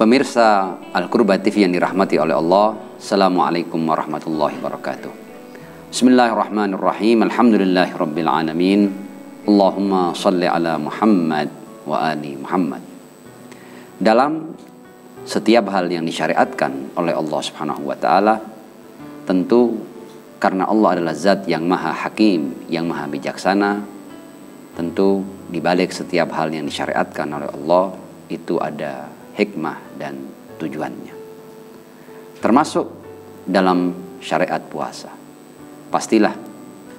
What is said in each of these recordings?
Pemirsa Al-Qurba TV yang dirahmati oleh Allah, Assalamualaikum warahmatullahi wabarakatuh. Bismillahirrahmanirrahim. Alhamdulillahirabbil alamin. Allahumma shalli ala Muhammad wa ali Muhammad. Dalam setiap hal yang disyariatkan oleh Allah Subhanahu wa taala, tentu karena Allah adalah zat yang maha hakim, yang maha bijaksana, tentu di balik setiap hal yang disyariatkan oleh Allah itu ada hikmah dan tujuannya. Termasuk dalam syariat puasa. Pastilah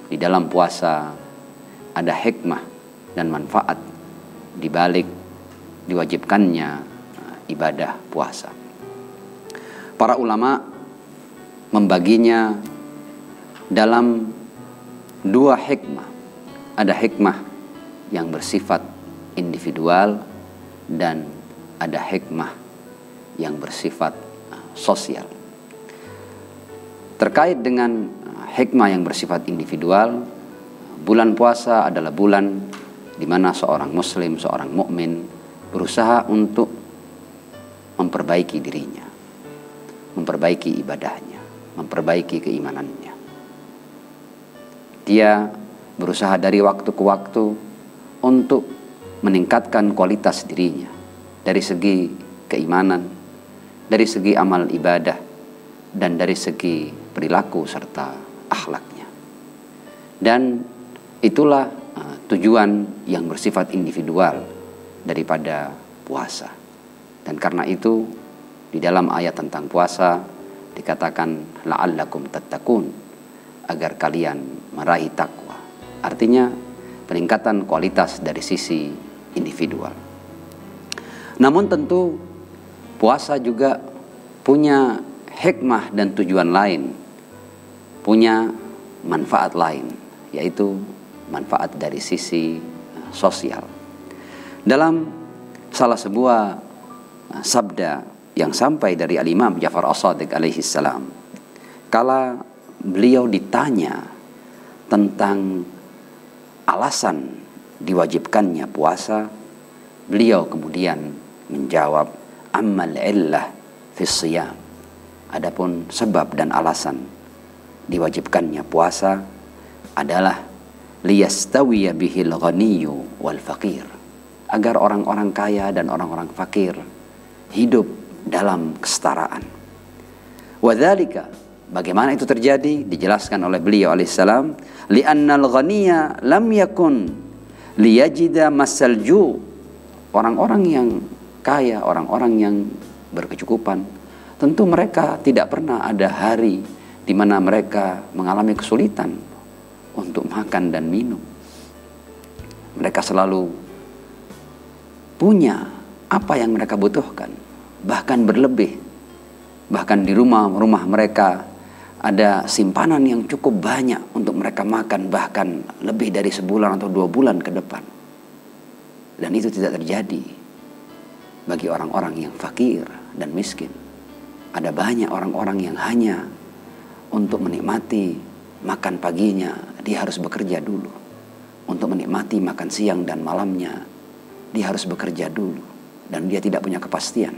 di dalam puasa ada hikmah dan manfaat di balik diwajibkannya ibadah puasa. Para ulama membaginya dalam dua hikmah. Ada hikmah yang bersifat individual dan ada hikmah yang bersifat sosial. Terkait dengan hikmah yang bersifat individual, bulan puasa adalah bulan di mana seorang muslim, seorang mukmin berusaha untuk memperbaiki dirinya, memperbaiki ibadahnya, memperbaiki keimanannya. Dia berusaha dari waktu ke waktu untuk meningkatkan kualitas dirinya dari segi keimanan, dari segi amal ibadah, dan dari segi perilaku serta akhlaknya. Dan itulah tujuan yang bersifat individual daripada puasa. Dan karena itu di dalam ayat tentang puasa dikatakan la'allakum tattaqun, agar kalian meraih takwa. Artinya peningkatan kualitas dari sisi individual. Namun tentu puasa juga punya hikmah dan tujuan lain, punya manfaat lain, yaitu manfaat dari sisi sosial. Dalam salah sebuah sabda yang sampai dari Al-Imam Ja'far As-Shadiq alaihi salam, kala beliau ditanya tentang alasan diwajibkannya puasa, beliau kemudian menjawab, ammal illah fis siyam. Adapun sebab dan alasan diwajibkannya puasa adalah liyastawiya bihil ghaniyyu wal faqir, agar orang-orang kaya dan orang-orang fakir hidup dalam kesetaraan. Wadzalika, bagaimana itu terjadi? Dijelaskan oleh beliau alaihissalam, li'annal ghaniyya lam yakun liyajida masalju. Orang-orang yang kaya, orang-orang yang berkecukupan, tentu mereka tidak pernah ada hari di mana mereka mengalami kesulitan untuk makan dan minum. Mereka selalu punya apa yang mereka butuhkan, bahkan berlebih. Bahkan di rumah-rumah mereka ada simpanan yang cukup banyak untuk mereka makan, bahkan lebih dari sebulan atau 2 bulan ke depan. Dan itu tidak terjadi bagi orang-orang yang fakir dan miskin. Ada banyak orang-orang yang hanya untuk menikmati makan paginya, dia harus bekerja dulu. Untuk menikmati makan siang dan malamnya, dia harus bekerja dulu. Dan dia tidak punya kepastian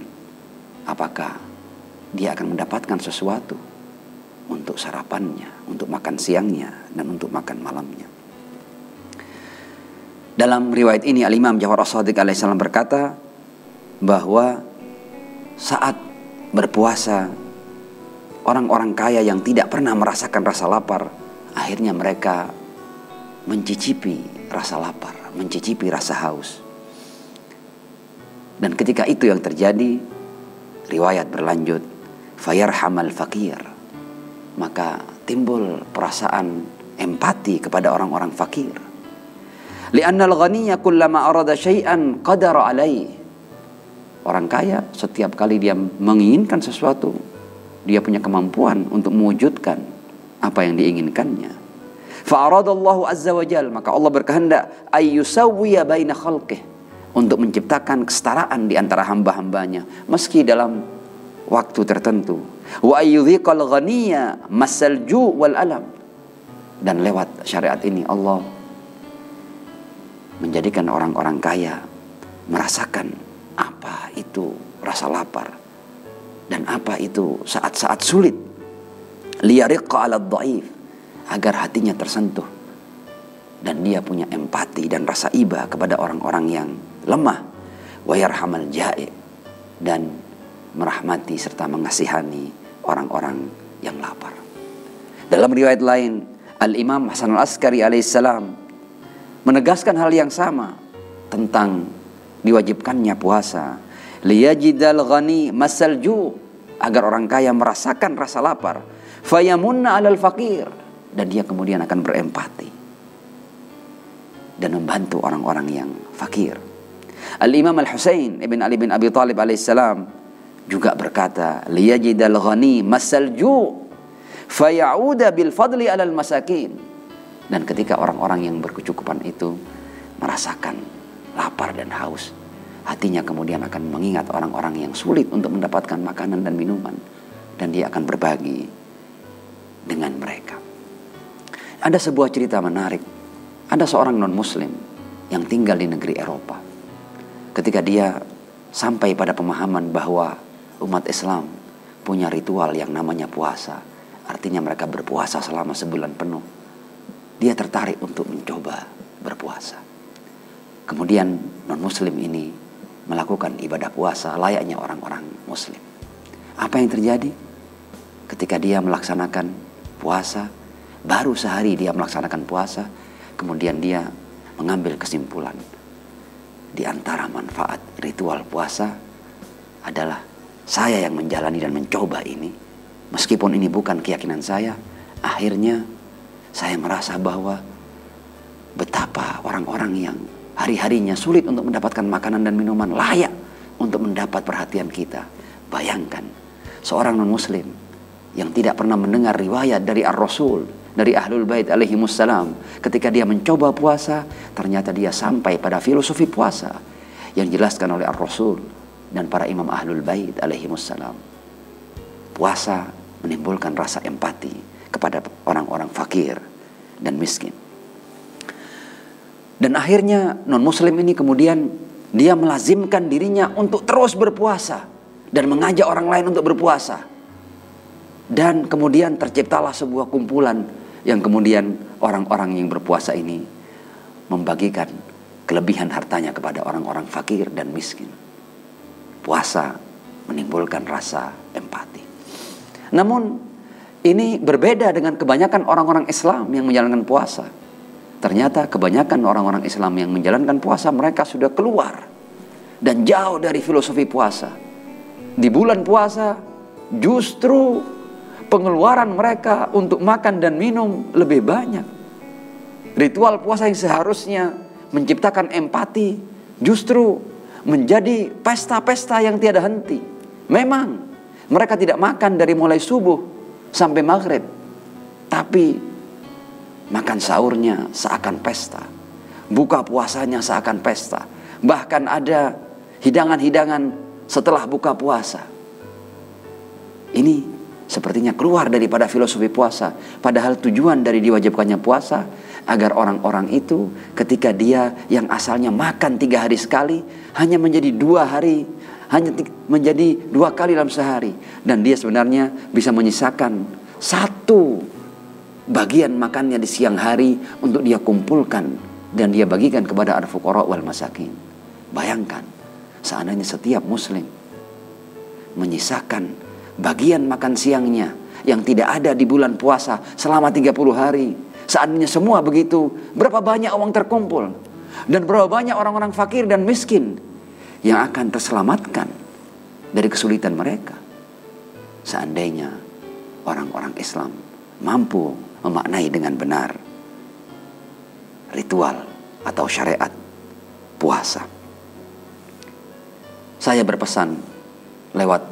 apakah dia akan mendapatkan sesuatu untuk sarapannya, untuk makan siangnya, dan untuk makan malamnya. Dalam riwayat ini Al-Imam Ja'far As-Shadiq alaihissalam berkata bahwa saat berpuasa, orang-orang kaya yang tidak pernah merasakan rasa lapar, akhirnya mereka mencicipi rasa lapar, mencicipi rasa haus. Dan ketika itu yang terjadi, riwayat berlanjut, fayarhamal fakir, maka timbul perasaan empati kepada orang-orang fakir. Li'annal ghaniyya kullama arada syai'an qadara alaihi. Orang kaya setiap kali dia menginginkan sesuatu, dia punya kemampuan untuk mewujudkan apa yang diinginkannya. Fa'aradallahu azza wa jal, maka Allah berkehendak ayyusawwiya baina khalqih, untuk menciptakan kesetaraan di antara hamba-hambanya meski dalam waktu tertentu. Wa ayyudhiqal ghaniyya masal ju' wal alam, dan lewat syariat ini Allah menjadikan orang-orang kaya merasakan apa itu rasa lapar, Dan apa itu saat-saat sulit? Liyariqqa 'ala dhaif, agar hatinya tersentuh dan dia punya empati dan rasa iba kepada orang-orang yang lemah. Wa yarhamal ja'i, dan merahmati serta mengasihani orang-orang yang lapar. Dalam riwayat lain, Al-Imam Hasan Al-Askari alaihissalam menegaskan hal yang sama tentang diwajibkannya puasa. Liyajidal ghani masal ju', agar orang kaya merasakan rasa lapar. Fayamunna 'alal faqir, dan dia kemudian akan berempati dan membantu orang-orang yang fakir. Al-Imam Al-Husain ibn Ali bin Abi Thalib alaihissalam juga berkata, liyajidal ghani masal ju' fayauda bil fadli 'alal masakin. Dan ketika orang-orang yang berkecukupan itu merasakan lapar dan haus, hatinya kemudian akan mengingat orang-orang yang sulit untuk mendapatkan makanan dan minuman, dan dia akan berbagi dengan mereka. Ada sebuah cerita menarik. Ada seorang non-muslim yang tinggal di negeri Eropa. Ketika dia sampai pada pemahaman bahwa umat Islam punya ritual yang namanya puasa, artinya mereka berpuasa selama sebulan penuh, dia tertarik untuk mencoba berpuasa. Kemudian non-muslim ini melakukan ibadah puasa layaknya orang-orang muslim. Apa yang terjadi? Ketika dia melaksanakan puasa, baru sehari dia melaksanakan puasa, kemudian dia mengambil kesimpulan, di antara manfaat ritual puasa adalah saya yang menjalani dan mencoba ini. Meskipun ini bukan keyakinan saya, akhirnya saya merasa bahwa betapa orang-orang yang hari-harinya sulit untuk mendapatkan makanan dan minuman layak untuk mendapat perhatian kita. Bayangkan, seorang non-muslim yang tidak pernah mendengar riwayat dari Ar-Rasul, dari Ahlul Bait alaihimussalam, ketika dia mencoba puasa, ternyata dia sampai pada filosofi puasa yang dijelaskan oleh Ar-Rasul dan para imam Ahlul Bait alaihimussalam. Puasa menimbulkan rasa empati kepada orang-orang fakir dan miskin. Dan akhirnya non-muslim ini kemudian dia melazimkan dirinya untuk terus berpuasa dan mengajak orang lain untuk berpuasa. Dan kemudian terciptalah sebuah kumpulan yang kemudian orang-orang yang berpuasa ini membagikan kelebihan hartanya kepada orang-orang fakir dan miskin. Puasa menimbulkan rasa empati. Namun ini berbeda dengan kebanyakan orang-orang Islam yang menjalankan puasa. Ternyata kebanyakan orang-orang Islam yang menjalankan puasa, mereka sudah keluar dan jauh dari filosofi puasa. Di bulan puasa justru pengeluaran mereka untuk makan dan minum lebih banyak. Ritual puasa yang seharusnya menciptakan empati justru menjadi pesta-pesta yang tiada henti. Memang mereka tidak makan dari mulai subuh sampai maghrib, tapi makan sahurnya seakan pesta, buka puasanya seakan pesta. Bahkan ada hidangan-hidangan setelah buka puasa. Ini sepertinya keluar daripada filosofi puasa. Padahal tujuan dari diwajibkannya puasa agar orang-orang itu ketika dia yang asalnya makan 3 hari sekali, hanya menjadi 2 hari, hanya menjadi 2 kali dalam sehari. Dan dia sebenarnya bisa menyisakan 1 bagian makannya di siang hari untuk dia kumpulkan dan dia bagikan kepada al-fuqara wal masakin. Bayangkan, seandainya setiap muslim menyisakan bagian makan siangnya yang tidak ada di bulan puasa selama 30 hari. Seandainya semua begitu, berapa banyak uang terkumpul dan berapa banyak orang-orang fakir dan miskin yang akan terselamatkan dari kesulitan mereka. Seandainya orang-orang Islam mampu memaknai dengan benar ritual atau syariat puasa. Saya berpesan lewat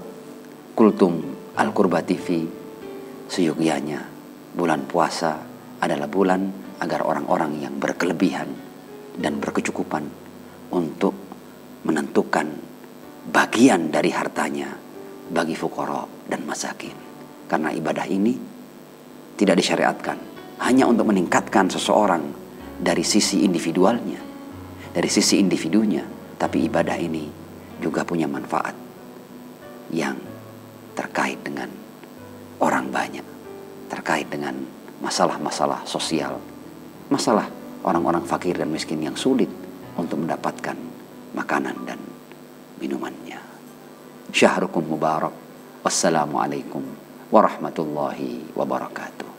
Kultum Al-Qurba TV seyogyanya, bulan puasa adalah bulan agar orang-orang yang berkelebihan dan berkecukupan untuk menentukan bagian dari hartanya bagi fuqara dan masakin. Karena ibadah ini tidak disyariatkan hanya untuk meningkatkan seseorang dari sisi individualnya, dari sisi individunya, tapi ibadah ini juga punya manfaat yang terkait dengan orang banyak, terkait dengan masalah-masalah sosial, masalah orang-orang fakir dan miskin yang sulit untuk mendapatkan makanan dan minumannya. Syahrukum mubarak. Wassalamualaikum warahmatullahi wabarakatuh.